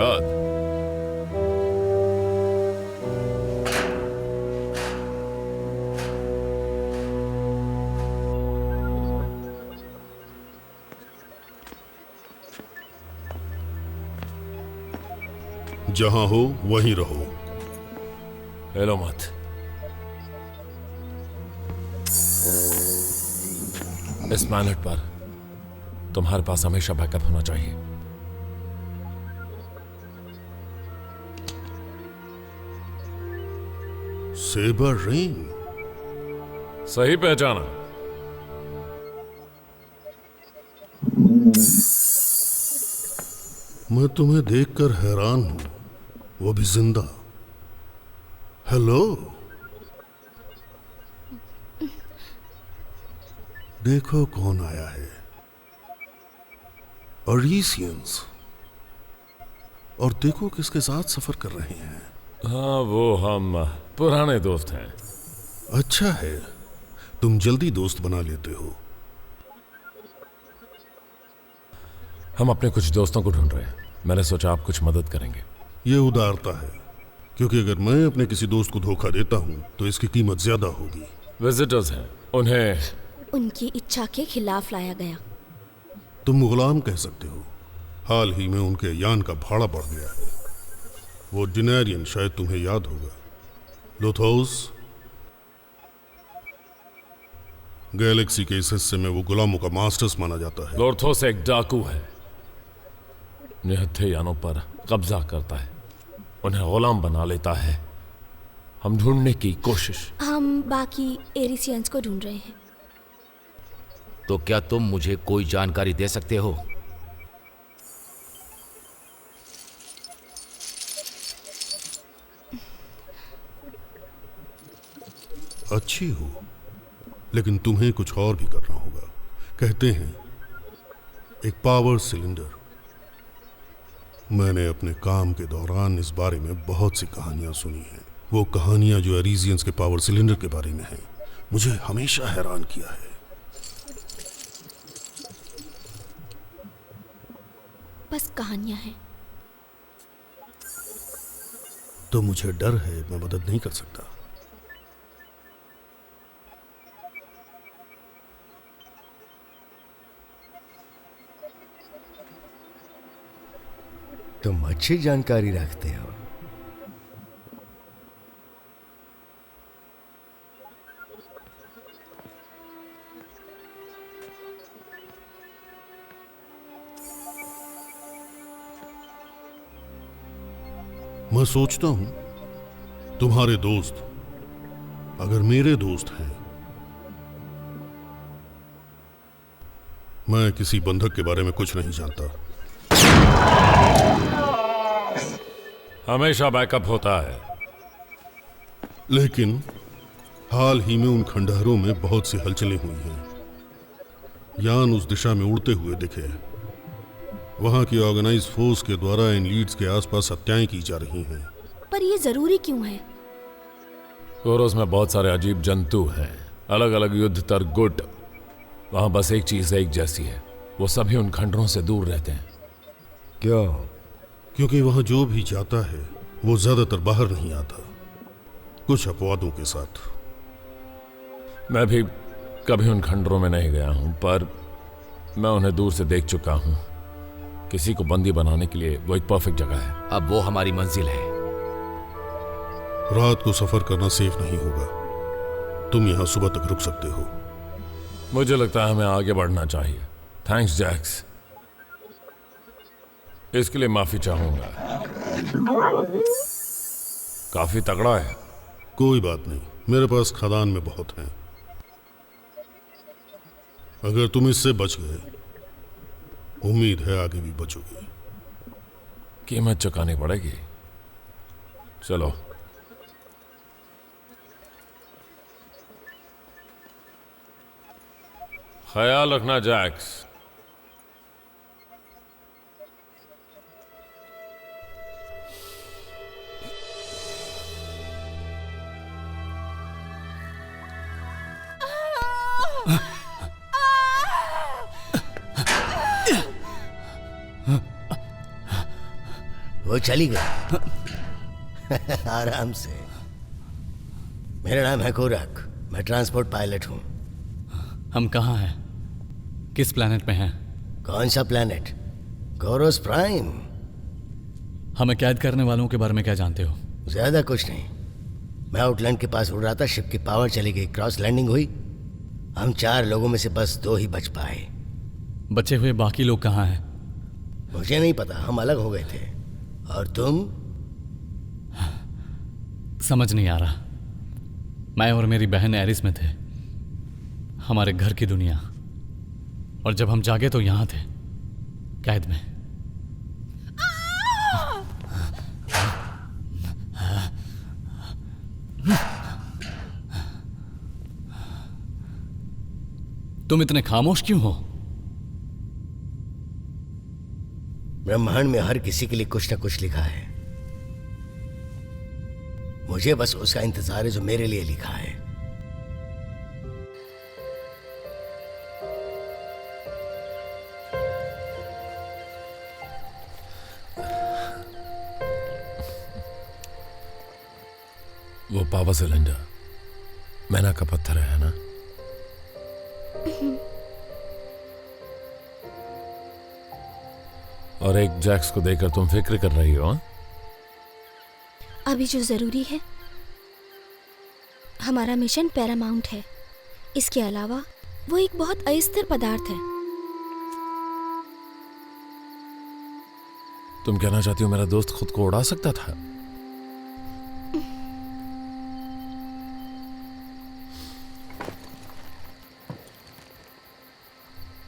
बाद। जहां हो वहीं रहो। हेलो मत। इस प्लैनेट पर तुम्हारे पास हमेशा बैकअप होना चाहिए। Sabre ring. सही पहचाना। मैं तुम्हें देखकर हैरान हूं, वो भी जिंदा। हेलो। देखो कौन आया है। अरीसियंस। और देखो किसके साथ सफर कर रहे हैं। हाँ, वो हम पुराने दोस्त हैं। अच्छा है, तुम जल्दी दोस्त बना लेते हो। हम अपने कुछ दोस्तों को ढूंढ रहे हैं। मैंने सोचा आप कुछ मदद करेंगे। ये उदारता है, क्योंकि अगर मैं अपने किसी दोस्त को धोखा देता हूं तो इसकी कीमत ज्यादा होगी। विजिटर्स हैं, उन्हें उनकी इच्छा के खिलाफ लाया गया। तुम गुलाम कह सकते हो। हाल ही में उनके यान का भाड़ा बढ़ गया है। वो डिनेरियन, शायद तुम्हें याद होगा। लोथोस। गैलेक्सी के इस हिस्से में वो गुलामों का मास्टर्स माना जाता है। लोर्थोस एक डाकू है, निहत्थे यानों पर कब्जा करता है, उन्हें गुलाम बना लेता है। हम ढूंढने की कोशिश। हम बाकी एरिसियंस को ढूंढ रहे हैं। तो क्या तुम मुझे कोई जानकारी दे सकते हो? अच्छी हो, लेकिन तुम्हें कुछ और भी करना होगा। कहते हैं एक पावर सिलेंडर। मैंने अपने काम के दौरान इस बारे में बहुत सी कहानियां सुनी हैं। वो कहानियां जो एरिजियंस के पावर सिलेंडर के बारे में हैं, मुझे हमेशा हैरान किया है। बस कहानियां हैं। तो मुझे डर है मैं मदद नहीं कर सकता। तुम अच्छी जानकारी रखते हो। मैं सोचता हूं तुम्हारे दोस्त अगर मेरे दोस्त हैं। मैं किसी बंधक के बारे में कुछ नहीं जानता। हमेशा बैकअप होता है। लेकिन हाल ही में उन खंडहरों में बहुत सी हलचलें हुई हैं। यान उस दिशा में उड़ते हुए दिखे। वहां की ऑर्गेनाइज फोर्स के द्वारा इन लीड्स के आसपास हत्याएं की जा रही हैं। पर ये जरूरी क्यों है? कोरोस में बहुत सारे अजीब जंतु हैं, अलग अलग युद्ध तर गुट। वहां बस एक चीज एक जैसी है, वो सभी उन खंडरों से दूर रहते हैं। क्यों? क्योंकि वहां जो भी जाता है वो ज्यादातर बाहर नहीं आता, कुछ अपवादों के साथ। मैं भी कभी उन खंडरों में नहीं गया हूं, पर मैं उन्हें दूर से देख चुका हूं। किसी को बंदी बनाने के लिए वो एक परफेक्ट जगह है। अब वो हमारी मंजिल है। रात को सफर करना सेफ नहीं होगा। तुम यहां सुबह तक रुक सकते हो। मुझे लगता है हमें आगे बढ़ना चाहिए। थैंक्स जैक्स, इसके लिए माफी चाहूंगा। काफी तगड़ा है। कोई बात नहीं, मेरे पास खदान में बहुत हैं। अगर तुम इससे बच गए, उम्मीद है आगे भी बचोगे। कीमत चुकानी पड़ेगी। चलो। ख्याल रखना जैक्स। वो चली गई। आराम से। मेरा नाम है कोरक, मैं ट्रांसपोर्ट पायलट हूँ। हम कहाँ हैं? किस प्लेनेट में हैं? कौन सा प्लेनेट? कोरोस प्राइम। हमें कैद करने वालों के बारे में क्या जानते हो? ज्यादा कुछ नहीं। मैं आउटलैंड के पास उड़ रहा था, शिप की पावर चली गई, क्रॉस लैंडिंग हुई। हम 4 लोगों में से बस 2 ही बच पाए। बचे हुए बाकी लोग कहाँ हैं? मुझे नहीं पता, हम अलग हो गए थे। और तुम? समझ नहीं आ रहा। मैं और मेरी बहन एरिस में थे, हमारे घर की दुनिया। और जब हम जागे तो यहाँ थे, कैद में। तुम इतने खामोश क्यों हो? ब्रह्मांड में हर किसी के लिए कुछ न कुछ लिखा है। मुझे बस उसका इंतजार है जो मेरे लिए लिखा है। वो पावर सिलेंडर मैना का पत्थर है ना? और एक जैक्स को देखकर तुम फिक्र कर रही हो? अभी जो जरूरी है, हमारा मिशन पैरामाउंट है। इसके अलावा वो एक बहुत अस्थिर पदार्थ है। तुम कहना चाहती हो मेरा दोस्त खुद को उड़ा सकता था?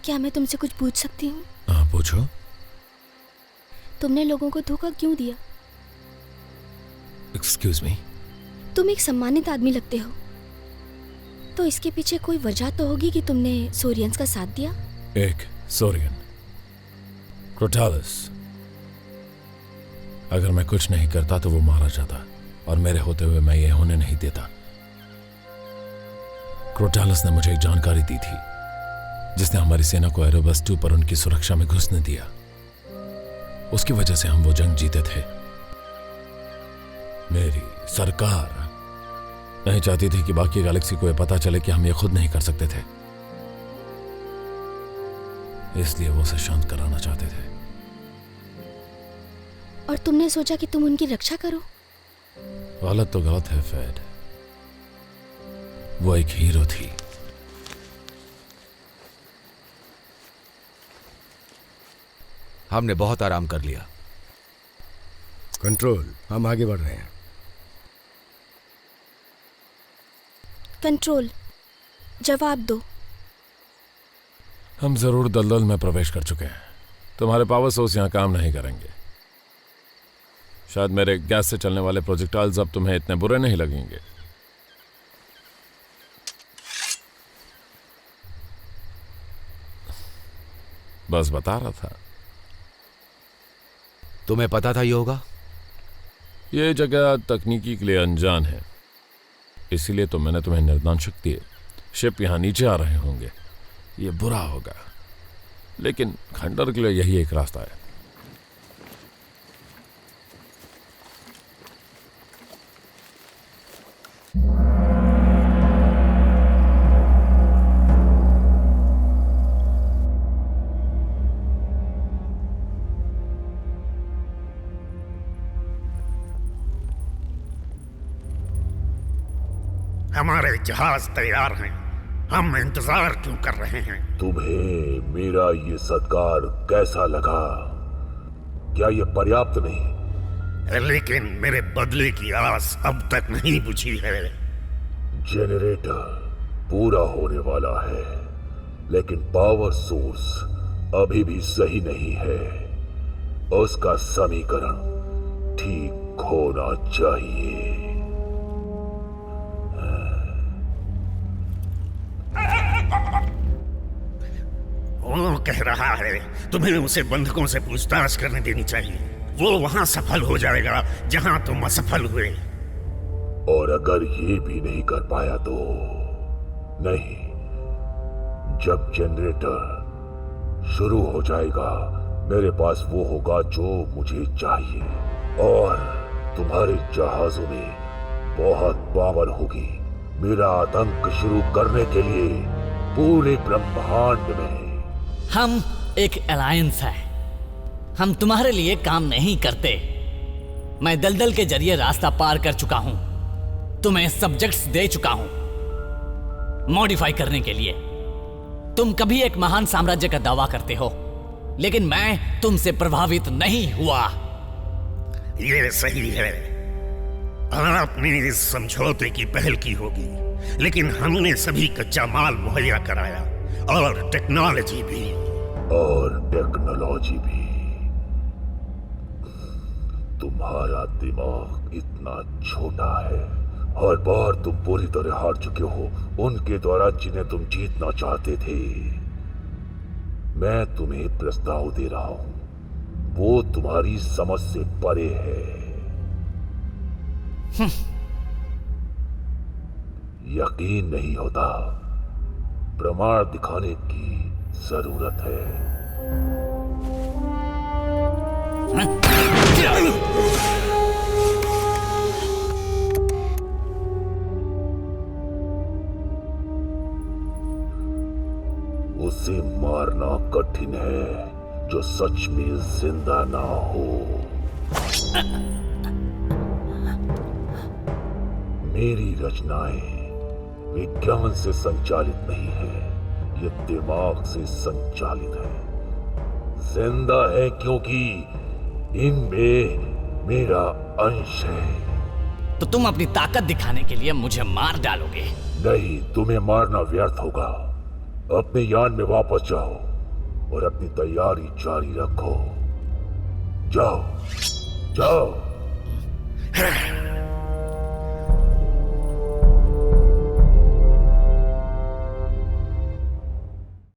क्या मैं तुमसे कुछ पूछ सकती हूँ? हाँ, पूछो। तुमने लोगों को धोखा क्यों दिया? Excuse me? तुम एक सम्मानित आदमी लगते हो, तो इसके पीछे कोई वजह तो होगी कि तुमने सोरियंस का साथ दिया। एक सोरियन, क्रोटालस। अगर मैं कुछ नहीं करता तो वो मारा जाता, और मेरे होते हुए मैं ये होने नहीं देता। क्रोटालस ने मुझे एक जानकारी दी थी जिसने हमारी सेना को एरोबस 2 पर उनकी सुरक्षा में घुसने दिया। उसकी वजह से हम वो जंग जीते थे। मेरी सरकार नहीं चाहती थी कि बाकी गैलेक्सी को यह पता चले कि हम ये खुद नहीं कर सकते थे, इसलिए वो उसे शांत कराना चाहते थे। और तुमने सोचा कि तुम उनकी रक्षा करो? गलत तो गलत है फैड। वो एक हीरो थी। हमने बहुत आराम कर लिया। कंट्रोल, हम आगे बढ़ रहे हैं। कंट्रोल, जवाब दो। हम जरूर दलदल में प्रवेश कर चुके हैं। तुम्हारे पावर सोर्स यहां काम नहीं करेंगे। शायद मेरे गैस से चलने वाले प्रोजेक्टाइल्स अब तुम्हें इतने बुरे नहीं लगेंगे। बस बता रहा था। तुम्हें पता था ये होगा? ये जगह तकनीकी के लिए अनजान है, इसीलिए तो मैंने तुम्हें निर्दानशक दिए। शिप यहां नीचे आ रहे होंगे, ये बुरा होगा, लेकिन खंडर के लिए यही एक रास्ता है। हमारे जहाज तैयार हैं, हम इंतजार क्यों कर रहे हैं? तुम्हें मेरा ये सत्कार कैसा लगा? क्या ये पर्याप्त नहीं? लेकिन मेरे बदले की आस अब तक नहीं बुझी है। जेनरेटर पूरा होने वाला है, लेकिन पावर सोर्स अभी भी सही नहीं है। उसका समीकरण ठीक होना चाहिए। वो कह रहा है तुम्हें उसे बंधकों से पूछताछ करने देनी चाहिए। वो वहां सफल हो जाएगा जहां तुम असफल हुए। और अगर ये भी नहीं कर पाया तो नहीं, जब जनरेटर शुरू हो जाएगा मेरे पास वो होगा जो मुझे चाहिए, और तुम्हारे जहाजों में बहुत पावर होगी मेरा आतंक शुरू करने के लिए पूरे ब्रह्मांड में। हम एक अलायंस है, हम तुम्हारे लिए काम नहीं करते। मैं दलदल के जरिए रास्ता पार कर चुका हूं, तुम्हें सब्जेक्ट्स दे चुका हूं मॉडिफाई करने के लिए। तुम कभी एक महान साम्राज्य का दावा करते हो, लेकिन मैं तुमसे प्रभावित नहीं हुआ। ये सही है, आपने इस समझौते की पहल की होगी, लेकिन हमने सभी कच्चा माल मुहैया कराया और टेक्नोलॉजी भी। तुम्हारा दिमाग इतना छोटा है। हर बार तुम पूरी तरह हार चुके हो उनके द्वारा जिन्हें तुम जीतना चाहते थे। मैं तुम्हें प्रस्ताव दे रहा हूं, वो तुम्हारी समझ से परे है। यकीन नहीं होता, प्रमाण दिखाने की जरूरत है। उसे मारना कठिन है जो सच में जिंदा ना हो। मेरी रचनाएं विज्ञान से संचालित नहीं है, ये दिमाग से संचालित है। जिंदा है क्योंकि इनमें मेरा अंश है। तो तुम अपनी ताकत दिखाने के लिए मुझे मार डालोगे? नहीं, तुम्हें मारना व्यर्थ होगा। अपने यान में वापस जाओ और अपनी तैयारी जारी रखो। जाओ जाओ।